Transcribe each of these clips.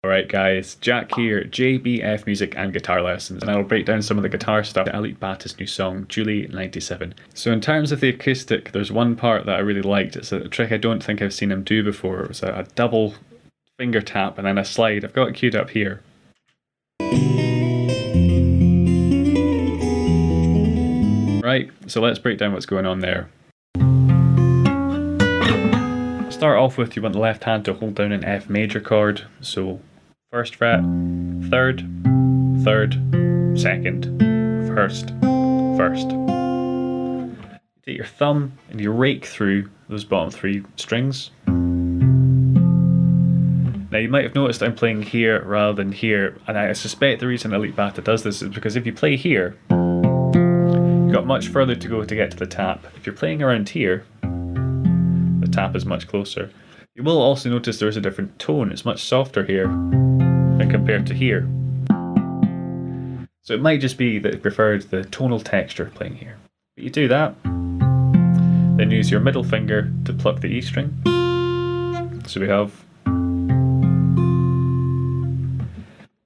Alright guys, Jack here, JBF Music and Guitar Lessons, and I'll break down some of the guitar stuff to Alip Bata's new song, Juli 97. So in terms of the acoustic, there's one part that I really liked. It's a trick I don't think I've seen him do before. It was a double finger tap and then a slide. I've got it queued up here. Right, so let's break down what's going on there. Start off with, you want the left hand to hold down an F major chord, so first fret, third, third, second, first, first. You take your thumb and you rake through those bottom three strings. Now you might have noticed I'm playing here rather than here, and I suspect the reason Alip Bata does this is because if you play here, you've got much further to go to get to the tap. If you're playing around here, the tap is much closer. You will also notice there's a different tone. It's much softer here than compared to here. So it might just be that you preferred the tonal texture playing here. But you do that, then use your middle finger to pluck the E string. So we have.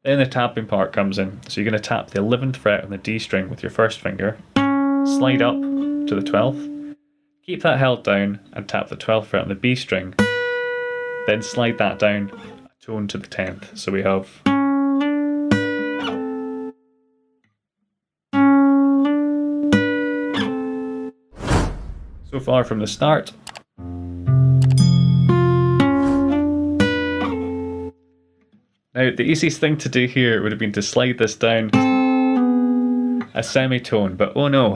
Then the tapping part comes in. So you're going to tap the 11th fret on the D string with your first finger, slide up to the 12th, keep that held down and tap the 12th fret on the B string, then slide that down a tone to the 10th. So we have. So far from the start. Now the easiest thing to do here would have been to slide this down a semitone, but oh no,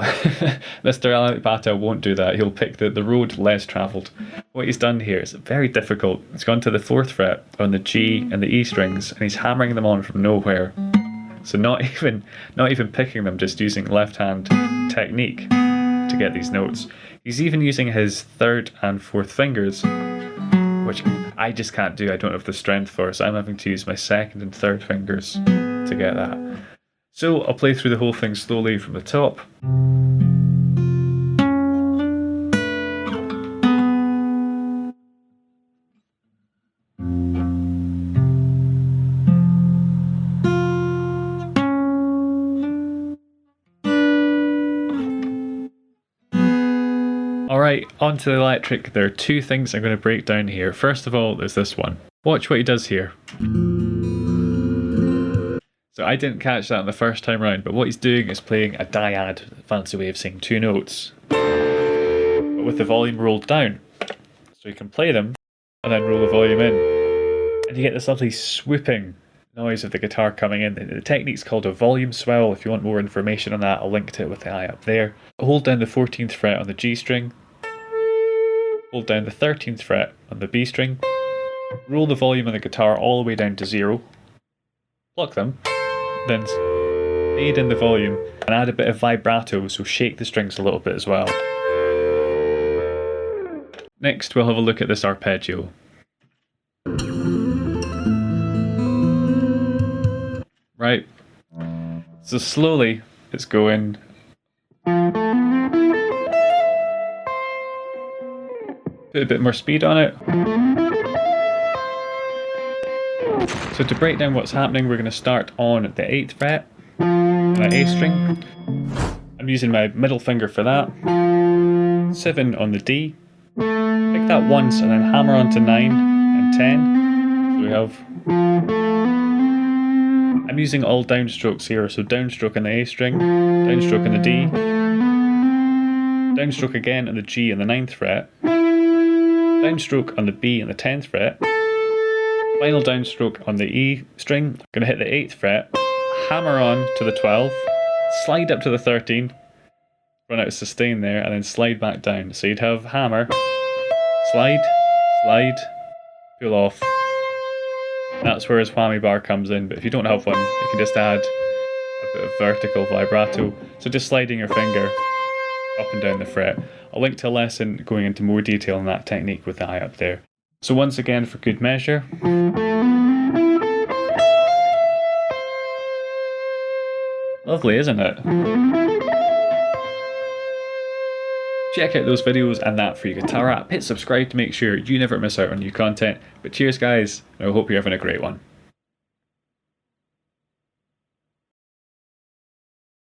Mr. Alip Bata won't do that. He'll pick the road less travelled. What he's done here is very difficult. He's gone to the 4th fret on the G and the E strings and he's hammering them on from nowhere. So not even picking them, just using left hand technique to get these notes. He's even using his 3rd and 4th fingers, which I just can't do. I don't have the strength for, so I'm having to use my 2nd and 3rd fingers to get that. So I'll play through the whole thing slowly from the top. Alright, onto the electric. There are two things I'm going to break down here. First of all, there's this one. Watch what he does here. So I didn't catch that on the first time round, but what he's doing is playing a dyad, fancy way of saying two notes, but with the volume rolled down. So you can play them and then roll the volume in. And you get this lovely swooping noise of the guitar coming in. The technique's called a volume swell. If you want more information on that, I'll link to it with the eye up there. Hold down the 14th fret on the G string. Hold down the 13th fret on the B string. Roll the volume on the guitar all the way down to 0. Pluck them. Then fade in the volume and add a bit of vibrato, so shake the strings a little bit as well. Next we'll have a look at this arpeggio. Right, so slowly it's going. Put a bit more speed on it. So to break down what's happening, we're going to start on the 8th fret on an A string. I'm using my middle finger for that. 7 on the D. Pick that once and then hammer onto 9 and 10. So we have. I'm using all downstrokes here, so downstroke on the A string, downstroke on the D, downstroke again on the G and the 9th fret, downstroke on the B and the 10th fret. Final downstroke on the E string. I'm going to hit the 8th fret, hammer on to the 12th, slide up to the 13th, run out of sustain there, and then slide back down. So you'd have hammer, slide, slide, pull off. That's where his whammy bar comes in, but if you don't have one, you can just add a bit of vertical vibrato. So just sliding your finger up and down the fret. I'll link to a lesson going into more detail on that technique with the eye up there. So once again, for good measure. Lovely, isn't it? Check out those videos and that for your guitar app. Hit subscribe to make sure you never miss out on new content. But cheers guys, and I hope you're having a great one.